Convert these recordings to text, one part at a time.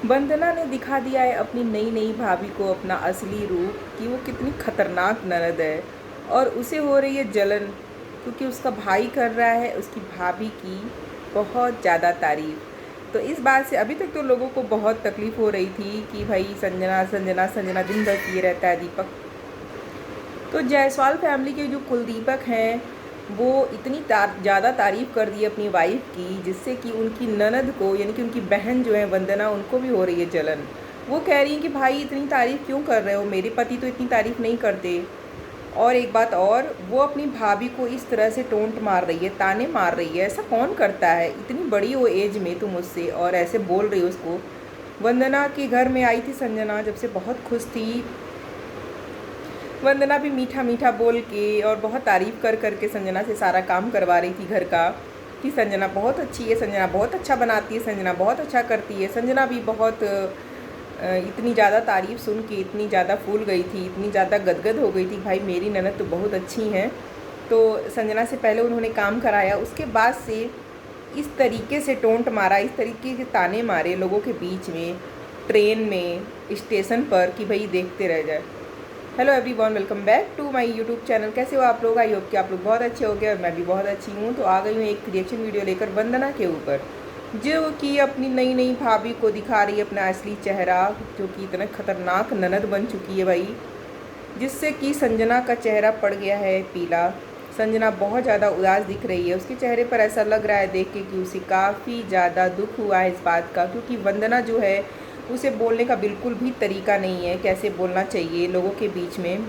वंदना ने दिखा दिया है अपनी नई नई भाभी को अपना असली रूप कि वो कितनी खतरनाक ननद है। और उसे हो रही है जलन क्योंकि उसका भाई कर रहा है उसकी भाभी की बहुत ज़्यादा तारीफ़। तो इस बात से अभी तक तो लोगों को बहुत तकलीफ़ हो रही थी कि भाई संजना संजना संजना दिन भर किए रहता है दीपक। तो जायसवाल फैमिली के जो कुलदीपक हैं वो इतनी ज़्यादा तारीफ़ कर दी अपनी वाइफ की, जिससे कि उनकी ननद को यानी कि उनकी बहन जो है वंदना, उनको भी हो रही है जलन। वो कह रही हैं कि भाई इतनी तारीफ़ क्यों कर रहे हो, मेरे पति तो इतनी तारीफ़ नहीं करते। और एक बात और, वो अपनी भाभी को इस तरह से टोंट मार रही है, ताने मार रही है। ऐसा कौन करता है, इतनी बड़ी हो एज में तुम मुझसे और ऐसे बोल रही हो उसको। वंदना के घर में आई थी संजना, जब से बहुत खुश थी। वंदना भी मीठा मीठा बोल के और बहुत तारीफ़ कर कर के संजना से सारा काम करवा रही थी घर का, कि संजना बहुत अच्छी है, संजना बहुत अच्छा बनाती है, संजना बहुत अच्छा करती है। संजना भी बहुत इतनी ज़्यादा तारीफ़ सुन के इतनी ज़्यादा फूल गई थी, इतनी ज़्यादा गदगद हो गई थी, भाई मेरी ननद तो बहुत अच्छी हैं। तो संजना से पहले उन्होंने काम कराया, उसके बाद से इस तरीके से टोंट मारा, इस तरीके के ताने मारे लोगों के बीच में, ट्रेन में, स्टेशन पर, कि भाई देखते रह जाए। Hello everyone, welcome back to my YouTube channel. कैसे हो आप लोग? आई होप कि आप लोग बहुत अच्छे हो गए और मैं भी बहुत अच्छी हूँ। तो आ गई हूँ एक रिएक्शन वीडियो लेकर वंदना के ऊपर, जो कि अपनी नई नई भाभी को दिखा रही है अपना असली चेहरा, जो कि इतना खतरनाक ननद बन चुकी है भाई, जिससे कि संजना का चेहरा पड़ गया है पीला। संजना बहुत ज़्यादा उदास दिख रही है, उसके चेहरे पर ऐसा लग रहा है देख के कि उसे काफ़ी ज़्यादा दुख हुआ है इस बात का, क्योंकि वंदना जो है उसे बोलने का बिल्कुल भी तरीका नहीं है, कैसे बोलना चाहिए लोगों के बीच में।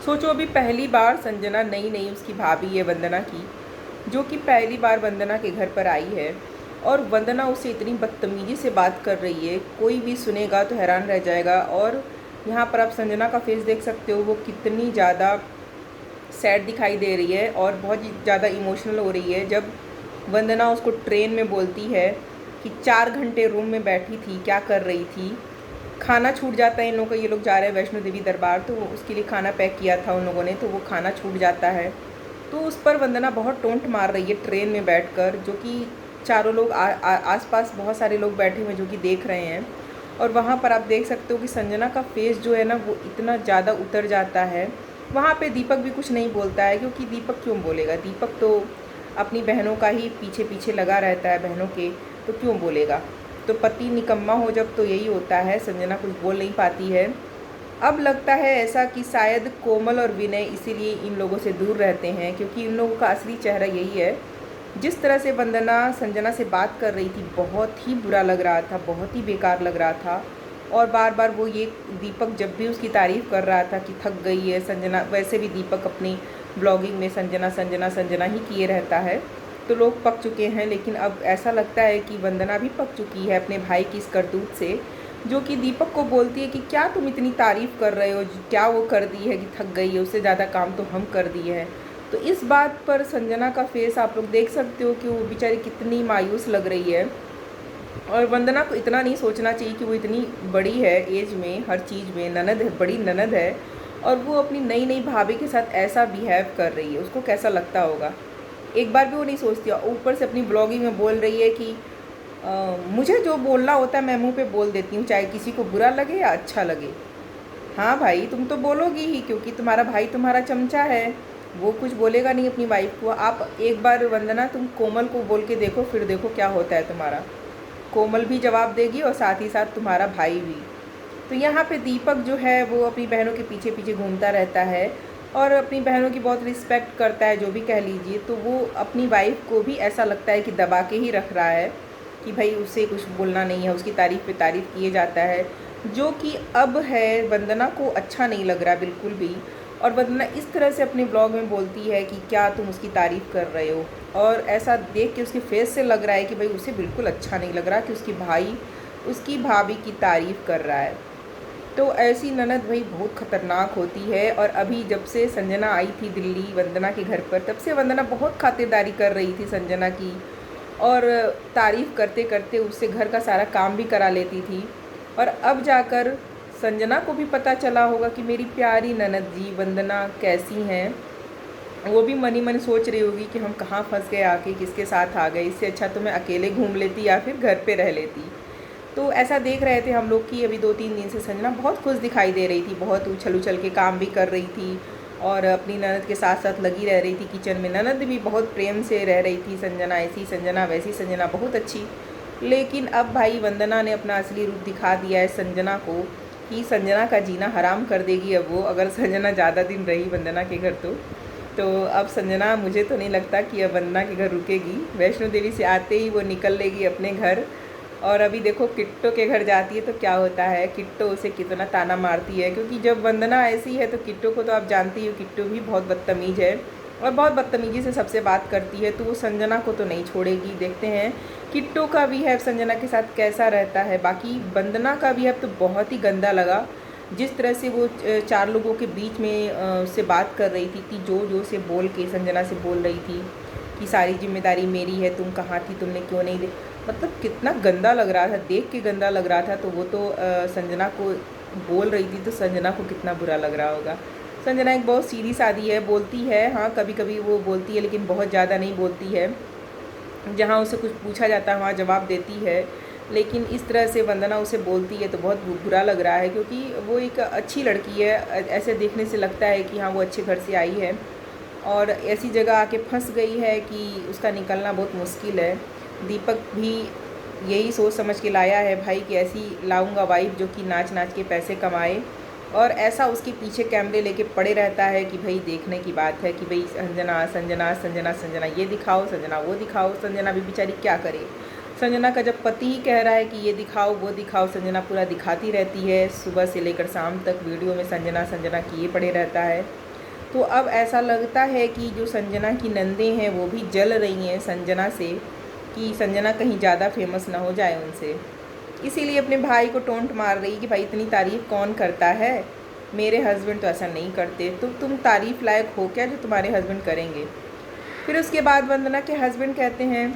सोचो, अभी पहली बार संजना नई नई उसकी भाभी है वंदना की, जो कि पहली बार वंदना के घर पर आई है, और वंदना उसे इतनी बदतमीज़ी से बात कर रही है, कोई भी सुनेगा तो हैरान रह जाएगा। और यहाँ पर आप संजना का फेस देख सकते हो, वो कितनी ज़्यादा सैड दिखाई दे रही है और बहुत ज़्यादा इमोशनल हो रही है, जब वंदना उसको ट्रेन में बोलती है कि 4 घंटे रूम में बैठी थी, क्या कर रही थी। खाना छूट जाता है इन लोगों का, ये लोग जा रहे हैं वैष्णो देवी दरबार, तो उसके लिए खाना पैक किया था उन लोगों ने, तो वो खाना छूट जाता है। तो उस पर वंदना बहुत टोंट मार रही है ट्रेन में बैठकर, जो कि चारों लोग आसपास बहुत सारे लोग बैठे हुए जो कि देख रहे हैं। और वहाँ पर आप देख सकते हो कि संजना का फेस जो है ना, वो इतना ज़्यादा उतर जाता है। वहाँ पे दीपक भी कुछ नहीं बोलता है, क्योंकि दीपक क्यों बोलेगा, दीपक तो अपनी बहनों का ही पीछे पीछे लगा रहता है, बहनों के, तो क्यों बोलेगा। तो पति निकम्मा हो जब तो यही होता है, संजना कुछ बोल नहीं पाती है। अब लगता है ऐसा कि शायद कोमल और विनय इसीलिए इन लोगों से दूर रहते हैं, क्योंकि इन लोगों का असली चेहरा यही है। जिस तरह से वंदना संजना से बात कर रही थी, बहुत ही बुरा लग रहा था, बहुत ही बेकार लग रहा था। और बार बार वो ये दीपक जब भी उसकी तारीफ़ कर रहा था कि थक गई है संजना, वैसे भी दीपक अपनी ब्लॉगिंग में संजना संजना संजना ही किए रहता है, तो लोग पक चुके हैं। लेकिन अब ऐसा लगता है कि वंदना भी पक चुकी है अपने भाई की इस करतूत से, जो कि दीपक को बोलती है कि क्या तुम इतनी तारीफ़ कर रहे हो, क्या वो कर दी है कि थक गई है, उससे ज़्यादा काम तो हम कर दिए हैं। तो इस बात पर संजना का फेस आप लोग देख सकते हो कि वो बेचारी कितनी मायूस लग रही है। और वंदना को इतना नहीं सोचना चाहिए कि वो इतनी बड़ी है एज में, हर चीज़ में ननद है, बड़ी ननद है, और वो अपनी नई नई भाभी के साथ ऐसा बिहेव कर रही है, उसको कैसा लगता होगा। एक बार भी वो नहीं सोचती, ऊपर से अपनी ब्लॉगिंग में बोल रही है कि मुझे जो बोलना होता है मैं मुंह पे बोल देती हूँ, चाहे किसी को बुरा लगे या अच्छा लगे। हाँ भाई, तुम तो बोलोगी ही, क्योंकि तुम्हारा भाई तुम्हारा चमचा है, वो कुछ बोलेगा नहीं अपनी वाइफ को। आप एक बार वंदना तुम कोमल को बोल के देखो, फिर देखो क्या होता है तुम्हारा। कोमल भी जवाब देगी और साथ ही साथ तुम्हारा भाई भी। तो यहाँ पे दीपक जो है वो अपनी बहनों के पीछे पीछे घूमता रहता है और अपनी बहनों की बहुत रिस्पेक्ट करता है, जो भी कह लीजिए। तो वो अपनी वाइफ को भी ऐसा लगता है कि दबा के ही रख रहा है, कि भाई उसे कुछ बोलना नहीं है, उसकी तारीफ़ पे तारीफ़ किए जाता है, जो कि अब है वंदना को अच्छा नहीं लग रहा बिल्कुल भी। और वंदना इस तरह से अपने ब्लॉग में बोलती है कि क्या तुम उसकी तारीफ़ कर रहे हो, और ऐसा देख के उसके फेस से लग रहा है कि भाई उसे बिल्कुल अच्छा नहीं लग रहा कि उसकी भाई उसकी भाभी की तारीफ़ कर रहा है। तो ऐसी ननद भाई बहुत ख़तरनाक होती है। और अभी जब से संजना आई थी दिल्ली वंदना के घर पर, तब से वंदना बहुत खातिरदारी कर रही थी संजना की, और तारीफ़ करते करते उससे घर का सारा काम भी करा लेती थी। और अब जाकर संजना को भी पता चला होगा कि मेरी प्यारी ननद जी वंदना कैसी हैं, वो भी मन ही मन सोच रही होगी कि हम कहाँ फंस गए आके, किसके साथ आ गए, इससे अच्छा तो मैं अकेले घूम लेती या फिर घर पे रह लेती। तो ऐसा देख रहे थे हम लोग कि अभी 2-3 दिन से संजना बहुत खुश दिखाई दे रही थी, बहुत उछल उछल के काम भी कर रही थी और अपनी ननद के साथ साथ लगी रह रही थी किचन में। ननद भी बहुत प्रेम से रह रही थी, संजना ऐसी, संजना वैसी, संजना बहुत अच्छी। लेकिन अब भाई वंदना ने अपना असली रूप दिखा दिया है संजना को कि संजना का जीना हराम कर देगी अब वो, अगर संजना ज़्यादा दिन रही वंदना के घर तो अब संजना, मुझे तो नहीं लगता कि अब वंदना के घर रुकेगी। वैष्णो देवी से आते ही वो निकल लेगी अपने घर। और अभी देखो किट्टो के घर जाती है तो क्या होता है, किट्टो उसे कितना ताना मारती है, क्योंकि जब वंदना ऐसी है तो किट्टो को तो आप जानती हो, किट्टो भी बहुत बदतमीज़ है और बहुत बदतमीज़ी से सबसे बात करती है, तो वो संजना को तो नहीं छोड़ेगी। देखते हैं किट्टो का बिहेव संजना के साथ कैसा रहता है। बाकी वंदना का बिहेव तो बहुत ही गंदा लगा, जिस तरह से वो 4 लोगों के बीच में उससे बात कर रही थी कि जो से बोल के संजना से बोल रही थी कि सारी जिम्मेदारी मेरी है, तुम कहाँ थी, तुमने क्यों नहीं दे, मतलब कितना गंदा लग रहा था, देख के गंदा लग रहा था। तो वो तो संजना को बोल रही थी, तो संजना को कितना बुरा लग रहा होगा। संजना एक बहुत सीधी सादी है, बोलती है, हाँ कभी कभी वो बोलती है लेकिन बहुत ज़्यादा नहीं बोलती है। जहाँ उसे कुछ पूछा जाता है वहाँ जवाब देती है, लेकिन इस तरह से वंदना उसे बोलती है तो बहुत बुरा लग रहा है, क्योंकि वो एक अच्छी लड़की है। ऐसे देखने से लगता है कि हाँ वो अच्छे घर से आई है और ऐसी जगह आके फंस गई है कि उसका निकलना बहुत मुश्किल है। दीपक भी यही सोच समझ के लाया है भाई कि ऐसी लाऊंगा वाइफ जो कि नाच नाच के पैसे कमाए, और ऐसा उसके पीछे कैमरे लेके पड़े रहता है कि भाई देखने की बात है कि भाई संजना संजना संजना संजना ये दिखाओ, संजना वो दिखाओ। संजना भी बेचारी क्या करे, संजना का जब पति ही कह रहा है कि ये दिखाओ वो दिखाओ, संजना पूरा दिखाती रहती है, सुबह से लेकर शाम तक वीडियो में संजना संजना किए पड़े रहता है। तो अब ऐसा लगता है कि जो संजना की नंदे हैं वो भी जल रही हैं संजना से कि संजना कहीं ज़्यादा फेमस ना हो जाए उनसे, इसीलिए अपने भाई को टोंट मार रही कि भाई इतनी तारीफ़ कौन करता है, मेरे हस्बैंड तो ऐसा नहीं करते, तो तुम तारीफ़ लायक हो क्या जो तुम्हारे हस्बैंड करेंगे। फिर उसके बाद वंदना के हस्बैंड कहते हैं